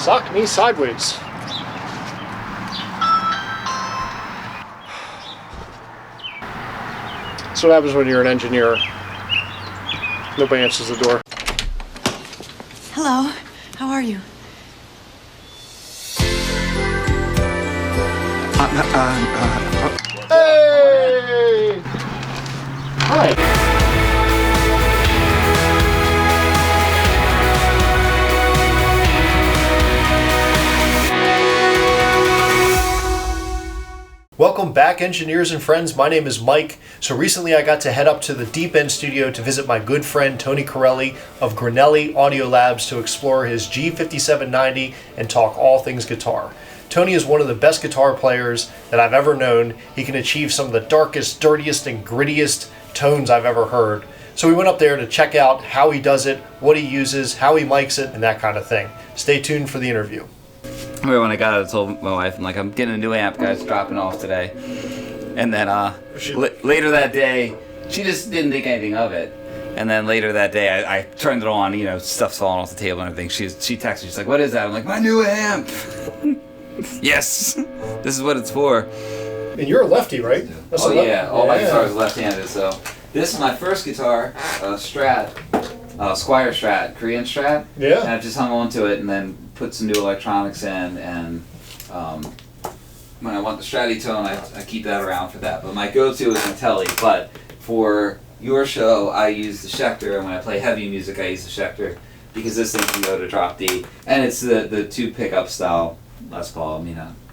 Sock me sideways. That's what happens when you're an engineer. Nobody answers the door. Hello, how are you? Hey! Hi. Welcome back, engineers and friends. My name is Mike. So recently I got to head up to the Deep End studio to visit my good friend Tony Correlli of Granelli Audio Labs to explore his G5790 and talk all things guitar. Tony is one of the best guitar players that I've ever known. He can achieve some of the darkest, dirtiest, and grittiest tones I've ever heard. So we went up there to check out how he does it, what he uses, how he mics it, and that kind of thing. Stay tuned for the interview. When I got it, I told my wife, I'm getting a new amp, guys, dropping off today. And then later that day, she just didn't think anything of it. And then later that day, I turned it on, stuff's falling off the table and everything. She texted me, she's like, "What is that?" I'm like, "My new amp." Yes, this is what it's for. And you're a lefty, right? That's yeah, all my guitars are left-handed. So this is my first guitar, Strat, Squire Strat, Korean Strat. Yeah. And I've just hung on to it and then put some new electronics in, and when I want the Stratty tone, I keep that around for that. But my go-to is my Telly. But for your show, I use the Schecter, and when I play heavy music, I use the Schecter because this thing can go to drop D, and it's the two pickup style Les Paul,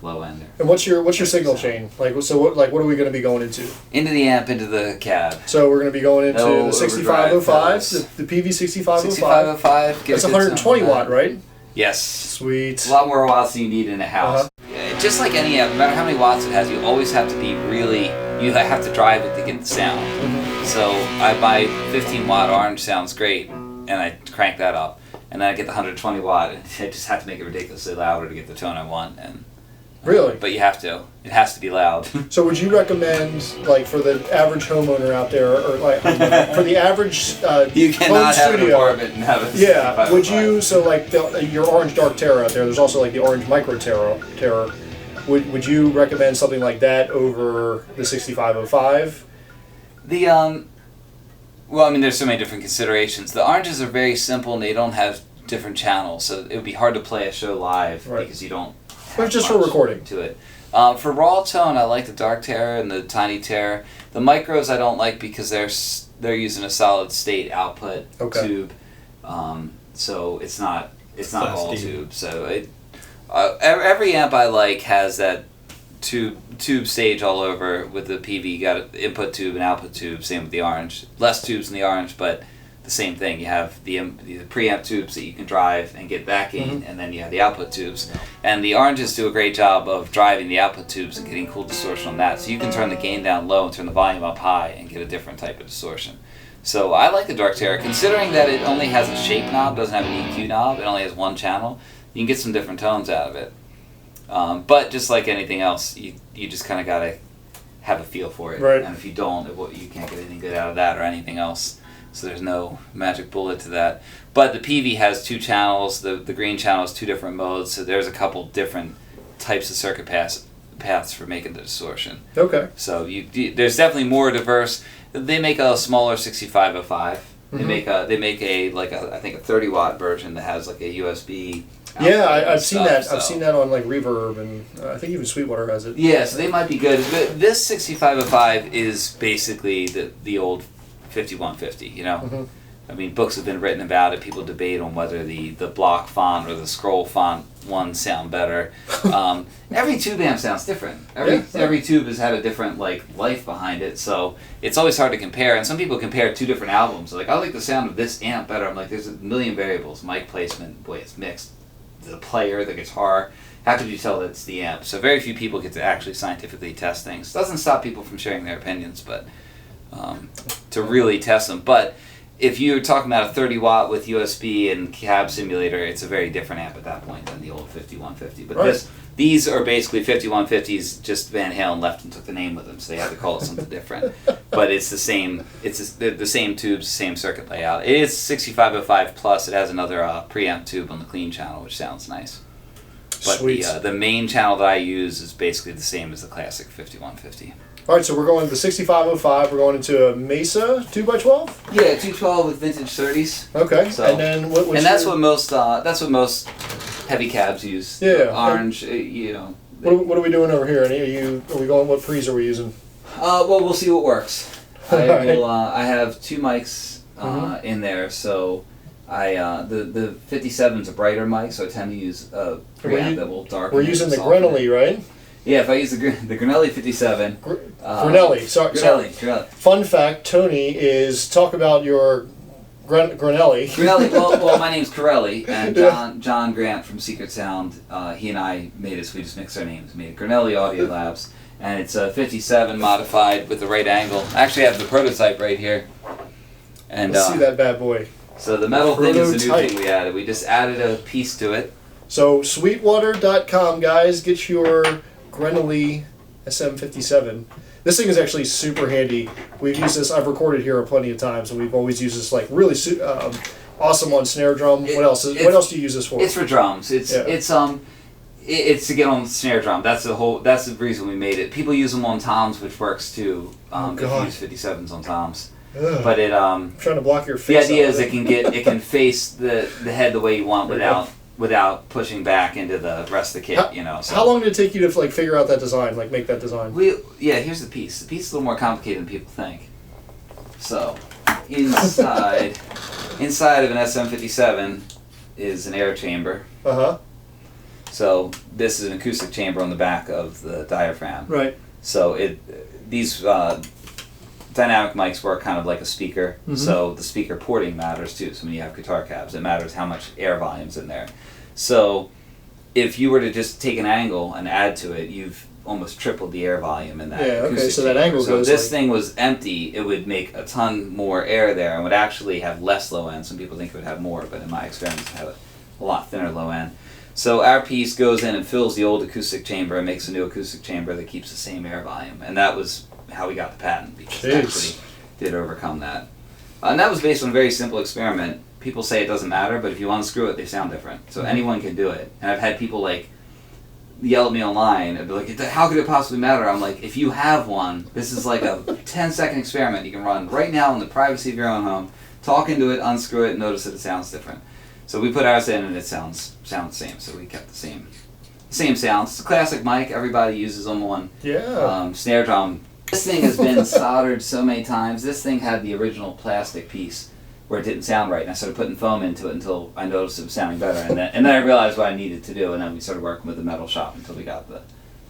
low end. And what's your signal chain? What are we going to be going into? Into the amp, into the cab. So we're going to be going into the 6505, the PV 6505. 6505. That's 120 watt, right? Yes. Sweet. A lot more watts than you need in a house. Just like any amp, no matter how many watts it has, you always have to be you have to drive it to get the sound. Mm-hmm. So I buy 15 watt orange, sounds great, and I crank that up. And then I get the 120 watt, and I just have to make it ridiculously louder to get the tone I want. And really? But you have to. It has to be loud. So would you recommend, for the average homeowner out there, or for the average you cannot have studio, an apartment and have a yeah, would you, your orange dark Terra out there, there's also the orange micro Terra. Would you recommend something like that over the 6505? There's so many different considerations. The oranges are very simple and they don't have different channels, so it would be hard to play a show live because you don't have but just for recording to it. For raw tone, I like the dark Terra and the tiny Terra. The micros I don't like because they're using a solid state output tube, so it's not all tube. So every amp I like has that tube stage all over with the PV. You got an input tube and output tube. Same with the orange. Less tubes in the orange, but the same thing. You have the preamp tubes that you can drive and get back in, and then you have the output tubes. And the oranges do a great job of driving the output tubes and getting cool distortion on that. So you can turn the gain down low and turn the volume up high and get a different type of distortion. So I like the Dark Terra. Considering that it only has a shape knob, doesn't have an EQ knob, it only has one channel, you can get some different tones out of it. But just like anything else, you just kind of got to have a feel for it. Right. And if you don't, you can't get anything good out of that or anything else. So there's no magic bullet to that. But the PV has two channels. The green channel has two different modes. So there's a couple different types of circuit paths for making the distortion. Okay. So there's definitely more diverse. They make a smaller 6505. Mm-hmm. They make a I think a 30 watt version that has a USB. Yeah, I've seen that. So. I've seen that on Reverb, and I think even Sweetwater has it. Yeah, so they might be good. But this 6505 is basically the old 5150. Mm-hmm. Books have been written about it. People debate on whether the block font or the scroll font ones sound better. Every tube amp sounds different. Every tube has had a different life behind it, so it's always hard to compare. And some people compare two different albums. I like the sound of this amp better. I'm like, there's a million variables. Mic placement, boy, it's mixed. The player, the guitar. How could you tell that it's the amp? So very few people get to actually scientifically test things. Doesn't stop people from sharing their opinions, but to really test them. But if you're talking about a 30 watt with USB and cab simulator, it's a very different amp at that point than the old 5150. But these are basically 5150s, just Van Halen left and took the name with them, so they had to call it something different. But it's the same. It's the same tubes, the same circuit layout. It is 6505 plus. It has another preamp tube on the clean channel, which sounds nice. But the main channel that I use is basically the same as the classic 5150. All right, so we're going to the 6505. We're going into a Mesa 2x12. Yeah, 212 with vintage 30s. Okay. So, and then that's what most heavy cabs use. Yeah. Orange, you know. What are we doing over here? Are we going? What pre's are we using? Well, we'll see what works. I have two mics in there, so the 57's a brighter mic, so I tend to use a preamp that will darken. We're using the Granelli, right? Yeah, if I use the Granelli 57. Granelli. Sorry. Fun fact: Tony talk about your Granelli. Granelli. Well, my name's Correlli, and John Grant from Secret Sound. He and I made it. We just mixed our names. Made Granelli Audio Labs, and it's a 57 modified with the right angle. I actually have the prototype right here. And let's see that bad boy. So the metal thing is the new thing we added. We just added a piece to it. So Sweetwater.com, guys, get your Grinnell SM57. This thing is actually super handy. We've used this. I've recorded here plenty of times, and we've always used this like really awesome on snare drum. What else? What else do you use this for? It's for drums. It's to get on the snare drum. That's the reason we made it. People use them on toms, which works too. If you use 57s on toms. Ugh. But I'm trying to block your face. The idea is it can face the head the way you want without pushing back into the rest of the kit. So. How long did it take you to figure out that design, make that design? Here's the piece. The piece is a little more complicated than people think. So inside of an SM57 is an air chamber. So this is an acoustic chamber on the back of the diaphragm. Right. So these dynamic mics work kind of like a speaker, so the speaker porting matters too. So when you have guitar cabs, it matters how much air volume's in there. So if you were to just take an angle and add to it, you've almost tripled the air volume in that. Yeah, okay, so that angle goes. So if this thing was empty, it would make a ton more air there and would actually have less low end. Some people think it would have more, but in my experience, it had a lot thinner low end. So our piece goes in and fills the old acoustic chamber and makes a new acoustic chamber that keeps the same air volume. And that was how we got the patent, because it actually did overcome that. And that was based on a very simple experiment. People say it doesn't matter, but if you unscrew it, they sound different. So anyone can do it. And I've had people yell at me online and be like, how could it possibly matter? I'm like, if you have one, this is like a 10-second experiment you can run right now in the privacy of your own home. Talk into it, unscrew it, and notice that it sounds different. So we put ours in and it sounds the same. So we kept the same sounds. It's a classic mic. Everybody uses them on snare drum. This thing has been soldered so many times. This thing had the original plastic piece where it didn't sound right, and I started putting foam into it until I noticed it was sounding better, and then I realized what I needed to do, and then we started working with the metal shop until we got the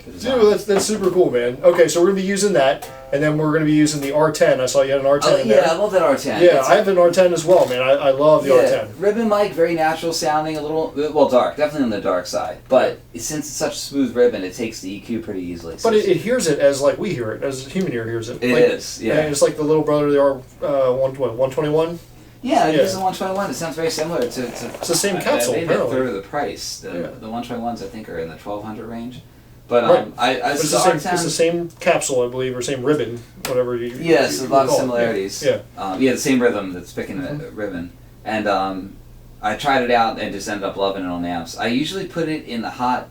design. Dude, that's super cool, man. Okay, so we're going to be using that, and then we're going to be using the R10. I saw you had an R10 in there. Yeah, I love that R10. Yeah, I have an R10 as well, man. I love the R10. Ribbon mic, very natural sounding, a little, dark, definitely on the dark side. But since it's such a smooth ribbon, it takes the EQ pretty easily. So but it hears it as we hear it, as the human ear hears it. It is, yeah. And it's like the little brother of the R121? Yeah, it is the 121. It sounds very similar to it's the same capsule, maybe a apparently. third of the price. The 121s, I think, are in the 1200 range. But it's the same capsule, I believe, or same ribbon, whatever you. Yes, a lot of similarities. Yeah. The same rhythm that's picking the ribbon, and I tried it out and just ended up loving it on amps. I usually put it in the hot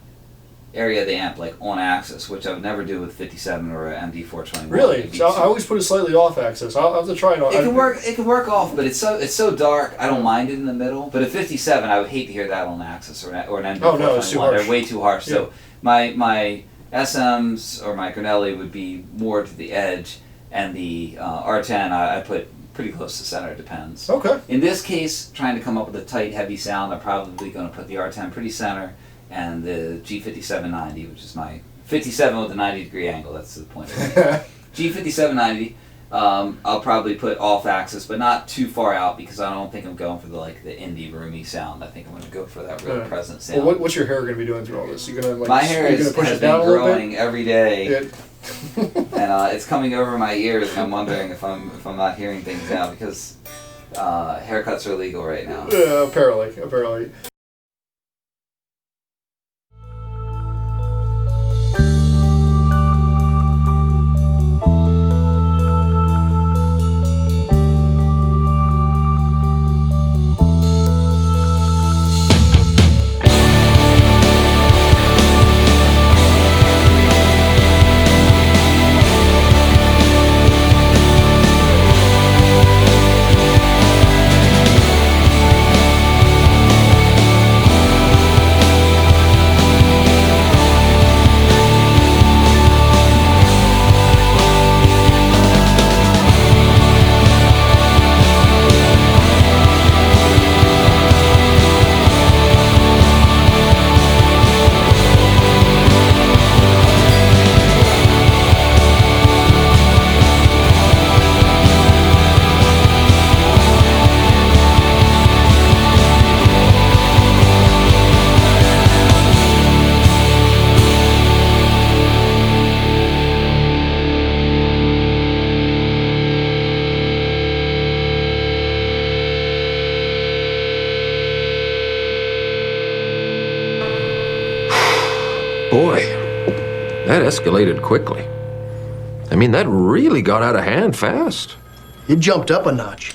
area of the amp, like on axis, which I would never do with 57 or an MD421. Really? So I always put it slightly off axis. I'll have to try it. It can work off, but it's so dark. I don't mind it in the middle. But at 57, I would hate to hear that on axis or an MD421. Oh no, it's too harsh. They're way too harsh. Yeah. So my SMs or my Granelli would be more to the edge, and the R10 I put pretty close to center. It depends. Okay. In this case, trying to come up with a tight, heavy sound, I'm probably going to put the R10 pretty center, and the G5790, which is my 57 with a 90-degree angle. That's the point of it. G5790. I'll probably put off axis, but not too far out, because I don't think I'm going for the indie roomy sound. I think I'm going to go for that real present sound. Well, what's your hair going to be doing through all this? You're going to my hair has been growing every day, and it's coming over my ears, and I'm wondering if I'm not hearing things now, because haircuts are illegal right now. Apparently. Boy, that escalated quickly. I mean, that really got out of hand fast. It jumped up a notch.